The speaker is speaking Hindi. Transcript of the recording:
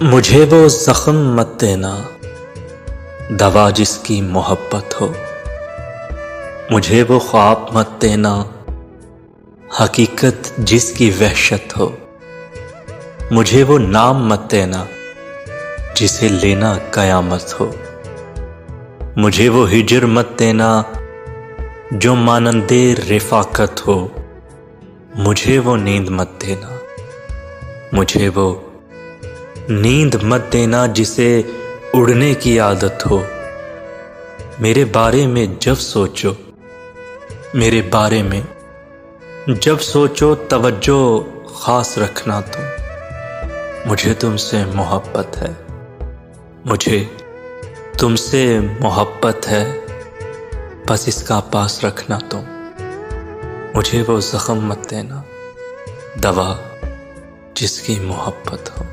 मुझे वो ज़ख्म मत देना, दवा जिसकी मोहब्बत हो। मुझे वो ख्वाब मत देना, हकीकत जिसकी वहशत हो। मुझे वो नाम मत देना, जिसे लेना कयामत हो। मुझे वो हिजर मत देना, जो मानंदे रिफाकत हो। मुझे वो नींद मत देना, मुझे वो नींद मत देना जिसे उड़ने की आदत हो। मेरे बारे में जब सोचो, मेरे बारे में जब सोचो, तवज्जो खास रखना तुम। मुझे तुमसे मोहब्बत है, मुझे तुमसे मोहब्बत है, बस इसका पास रखना तुम। मुझे वो ज़ख्म मत देना, दवा जिसकी मोहब्बत हो।